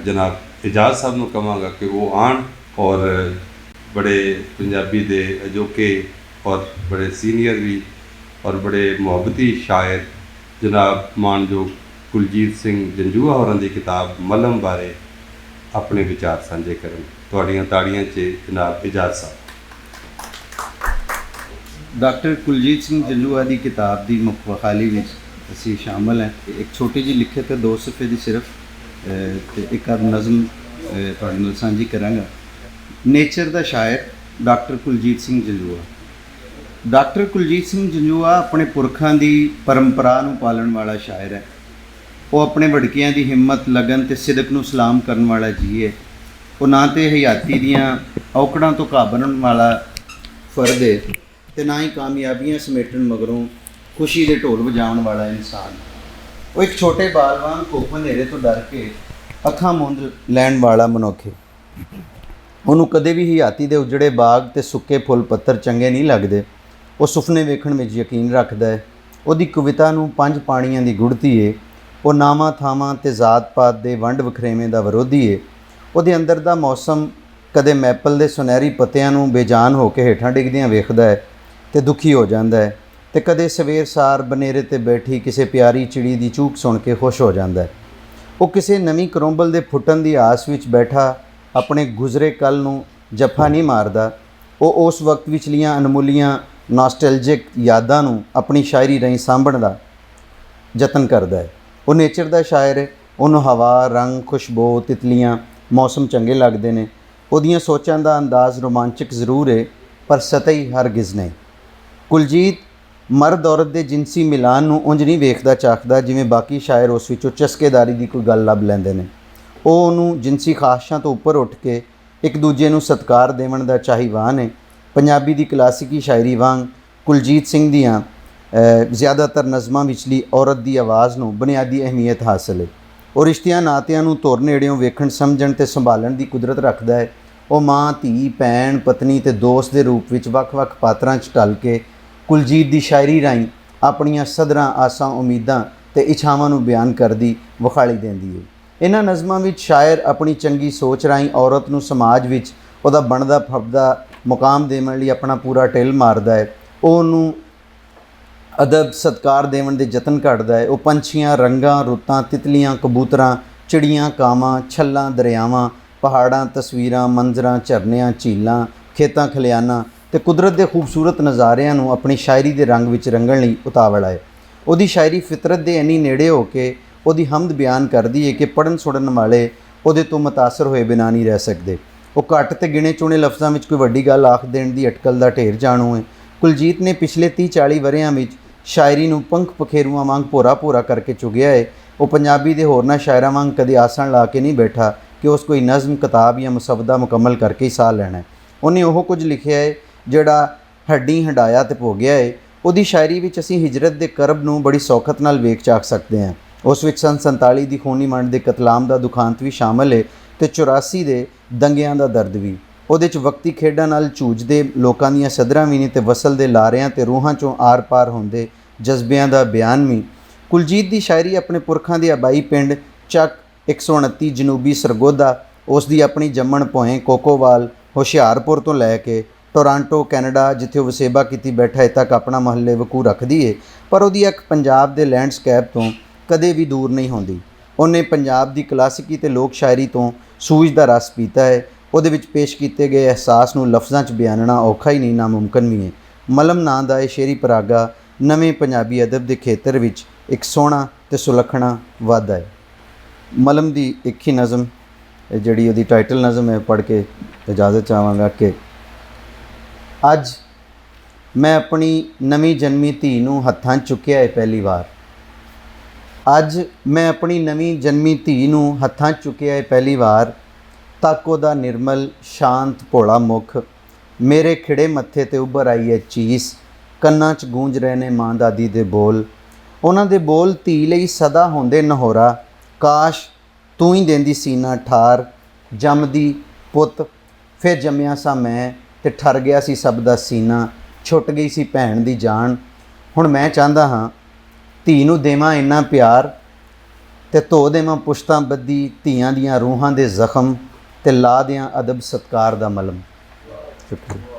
जनाब एजाज साहब को कहांगा कि वो आन और बड़े पंजाबी दे अजोके और बड़े सीनियर भी और बड़े मुहब्बती शायर जनाब मानयोग कुलजीत सिंह जंजूआ होरां दी किताब मलम बारे अपने विचार साझे करन। तुहाड़ियां ताड़ियां च जनाब एजाज साहब। डॉक्टर कुलजीत सिंह जंजूआ की किताब की मुख बखाली में असी शामिल हैं। एक छोटी जी लिखित है 2 सफ़े की सिर्फ तो एक नज़म तुहाडे नाल सांझी करांगा। नेचर का शायर डॉक्टर कुलजीत सिंह जंजूआ। डॉक्टर कुलजीत सिंह जंजूआ अपने पुरखों की परंपरा नूं पालन वाला शायर है। वो अपने वड़कियां की हिम्मत लगन ते सिदक नूं सलाम करन वाला जी है। वो ना तो हयाती दियां औकड़ां तो घाबरन वाला फर्द है ते ना ही कामयाबियां समेटन मगरों खुशी के ढोल वजाउण वाला इंसान। वो एक छोटे बाल वांग धुप हनेरे तो डर के अखां मुंद लैण वाला मनुख है। उन्होंने कदे भी हयाती दे उजड़े बाग ते सुक्के फुल पत्तर चंगे नहीं लगते। वो सुपने वेखण में यकीन रखता है। उहदी कविता नूं 5 पाणियां दी गुड़ती है। वो नावां थावां ते जात पात दे वंड वखरेवें दा विरोधी है। उहदे अंदर दा मौसम कदे मैपल दे सुनहरी पत्तियां नूं बेजान हो के हेठां डिगदियां वेखदा है ते दुखी हो जाता है ते कदे सवेर सार बनेरे ते बैठी किसी प्यारी चिड़ी की चूक सुन के खुश हो जाता है। वो किसी नवीं करोंबल के फुटन की आस विच बैठा अपने गुजरे कल नूं जफा नहीं मारदा। वो उस वक्त विचलियां अनमुलियां नॉस्टैल्जिक यादां नूं अपनी शायरी राहीं सांभण दा यतन करता है। वो नेचर का शायर है। उन्होंने हवा रंग खुशबू तितलियां मौसम चंगे लगते हैं। उहदियां सोचां दा अंदाज़ रोमांचक जरूर है पर सतही हरगिज़ नहीं। कुलजीत मर्द औरत के जिनसी मिलान नूं उंज नहीं वेखदा चाखदा जिवें बाकी शायर उस विचों चस्केदारी की कोई गल लभ लैंदे ने। ਉਹ ਉਹਨੂੰ जिनसी ਖਾਹਿਸ਼ਾਂ ਤੋਂ ਉੱਪਰ ਉੱਠ ਕੇ ਇੱਕ ਦੂਜੇ ਨੂੰ ਸਤਿਕਾਰ ਦੇਵਣ ਦਾ ਚਾਹੀਵਾਨ ਹੈ। ਪੰਜਾਬੀ ਦੀ ਕਲਾਸਿਕੀ ਸ਼ਾਇਰੀ ਵਾਂਗ ਕੁਲਜੀਤ ਸਿੰਘ ਦੀਆਂ ਜ਼ਿਆਦਾਤਰ ਨਜ਼ਮਾਂ ਵਿਚਲੀ ਔਰਤ ਦੀ ਆਵਾਜ਼ ਨੂੰ ਬੁਨਿਆਦੀ ਅਹਿਮੀਅਤ ਹਾਸਲ ਹੈ। ਉਹ ਰਿਸ਼ਤਿਆਂ ਨਾਤਿਆਂ ਨੂੰ ਧੁਰ ਨੇੜਿਓਂ ਵੇਖਣ ਸਮਝਣ ਤੇ ਸੰਭਾਲਣ ਦੀ ਕੁਦਰਤ ਰੱਖਦਾ ਹੈ। ਉਹ ਮਾਂ ਧੀ ਭੈਣ ਪਤਨੀ ਤੇ ਦੋਸਤ ਦੇ ਰੂਪ ਵਿੱਚ ਵੱਖ-ਵੱਖ ਪਾਤਰਾਂ 'ਚ ਢਲ ਕੇ ਕੁਲਜੀਤ ਦੀ ਸ਼ਾਇਰੀ ਰਾਹੀਂ ਆਪਣੀਆਂ ਸਦਰਾਂ ਆਸਾਂ ਉਮੀਦਾਂ ਤੇ ਇੱਛਾਵਾਂ ਨੂੰ ਬਿਆਨ ਕਰਦੀ ਵਿਖਾਲੀ ਦਿੰਦੀ ਹੈ। इन्हां नज़मां विच शायर अपनी चंगी सोच राहीं औरत नूं समाज विच उहदा बनदा फबदा मुकाम देवण लई अपना पूरा ढिल मारदा है। उहनूं अदब सत्कार देवण दे यतन करदा है। वो पंछियां रंगां रुत्तां तितलियां कबूतरां चिड़ियां कावां छल्लां दरियावां पहाड़ां तस्वीरां मंजरां झरनियां झीलां खेतां खलियानां ते कुदरत दे खूबसूरत नज़ारिਆਂ नूं अपनी शायरी दे रंग विच रंगण लई उतावला है। उहदी शायरी फितरत दे इन्नी नेड़े हो के ਉਹਦੀ ਹਮਦ ਬਿਆਨ ਕਰਦੀ ਹੈ ਕਿ ਪੜ੍ਹਨ ਸੁਣਨ ਵਾਲੇ ਉਹਦੇ ਤੋਂ ਮੁਤਾਸਰ ਹੋਏ ਬਿਨਾਂ ਨਹੀਂ ਰਹਿ ਸਕਦੇ। ਉਹ ਘੱਟ ਤੇ ਗਿਣੇ ਚੁਣੇ ਲਫ਼ਜ਼ਾਂ ਵਿੱਚ ਕੋਈ ਵੱਡੀ ਗੱਲ ਆਖ ਦੇਣ ਦੀ ਅਟਕਲ ਦਾ ਢੇਰ ਜਾਣੂ ਹੈ। ਕੁਲਜੀਤ ਨੇ ਪਿਛਲੇ 30-40 ਵਰ੍ਹਿਆਂ ਵਿੱਚ ਸ਼ਾਇਰੀ ਨੂੰ ਪੰਖ ਪਖੇਰੂਆਂ ਵਾਂਗ ਭੋਰਾ ਕਰਕੇ ਚੁਗਿਆ ਹੈ। ਉਹ ਪੰਜਾਬੀ ਦੇ ਹੋਰਨਾਂ ਸ਼ਾਇਰਾਂ ਵਾਂਗ ਕਦੇ ਆਸਣ ਲਾ ਕੇ ਨਹੀਂ ਬੈਠਾ ਕਿ ਉਸ ਕੋਈ ਨਜ਼ਮ ਕਿਤਾਬ ਜਾਂ ਮੁਸਵਦਾ ਮੁਕੰਮਲ ਕਰਕੇ ਹੀ ਸਾਹ ਲੈਣਾ ਹੈ। ਉਹਨੇ ਉਹ ਕੁਝ ਲਿਖਿਆ ਹੈ ਜਿਹੜਾ ਹੱਡੀ ਹੰਡਾਇਆ ਤੇ ਭੋਗਿਆ ਹੈ। ਉਹਦੀ ਸ਼ਾਇਰੀ ਵਿੱਚ ਅਸੀਂ ਹਿਜਰਤ ਦੇ ਕਰਬ ਨੂੰ ਬੜੀ ਸੌਖਤ ਨਾਲ ਵੇਖ ਚਾਖ ਸਕਦੇ ਹਾਂ। उस विच सन 47 की खूनी मंड के कतलाम का दुखांत भी शामिल है तो 84 के दंगियां का दर्द भी। उहदे च वक्ती खेडां नाल झूझदे लोकां दीयां सदरां भी ने ते वसल दे लारियां ते रूहां चों आर पार होंदे जज्बियां का बयान भी। कुलजीत की शायरी अपने पुरखां दे आबाई पिंड ਚੱਕ 129 जनूबी सरगोधा उस दी अपनी जम्मण भोएं कोकोवाल हुशियारपुर तो लैके टोरांटो कैनेडा जिथे वसेबा की बैठा तक अपना महल्ले वकू रखती है। पर उहदी अख पंजाब के लैंडस्कैप तो कदे भी दूर नहीं होंदी। उन्हें पंजाब की क्लासिकी ते लोक शायरी तो सूझ का रस पीता है। उहदे विच पेश किए गए एहसास नूं लफ्ज़ां च बयानना औखा ही नहीं नामुमकिन भी है। मलम नां दा इह शेरी परागा नवें पंजाबी अदब के खेतर विच एक सोहना ते सुलखना वाधा है। मलम की एक ही नज़म जिहड़ी उहदी टाइटल नज़म है पढ़ के इजाज़त चाहांगा कि अज मैं अपनी नवीं जन्मी धी नूं हत्थां चुक्या है पहली वार। ਅੱਜ मैं अपनी नवीं जन्मी धी नूं हत्थां चुक्या है पहली वार। तक ਉਹਦਾ निर्मल शांत भोला मुख मेरे खिड़े मत्थे ते उभर आई है चीस। ਕੰਨਾਂ 'ਚ ਗੂੰਜ ਰਹੇ ਨੇ ਮਾਂ ਦਾਦੀ ਦੇ ਬੋਲ। ਉਹਨਾਂ ਦੇ ਬੋਲ ਧੀ ਲਈ ਸਦਾ ਹੁੰਦੇ ਨਹੋਰਾ। ਕਾਸ਼ ਤੂੰ ਹੀ ਦਿੰਦੀ ਸੀਨਾ ਠਾਰ। ਜੰਮਦੀ ਪੁੱਤ ਫਿਰ ਜੰਮਿਆ ਸਾਂ ਮੈਂ ਤੇ ਠਰ ਗਿਆ ਸੀ ਸਭ ਦਾ ਸੀਨਾ। ਛੁੱਟ ਗਈ ਸੀ ਭੈਣ ਦੀ ਜਾਨ। ਹੁਣ ਮੈਂ ਚਾਹੁੰਦਾ ਹਾਂ ਧੀ ਨੂੰ ਦੇਵਾਂ ਇੰਨਾ ਪਿਆਰ ਤੇ ਧੋ ਦੇਵਾਂ ਪੁਸ਼ਤਾਂ ਬੱਦੀ ਧੀਆਂ ਦੀਆਂ ਰੂਹਾਂ ਦੇ ਜ਼ਖਮ ਤੇ ਲਾ ਦਿਆਂ ਅਦਬ ਸਤਕਾਰ ਦਾ ਮਲਮ। ਸ਼ੁਕਰੀਆ।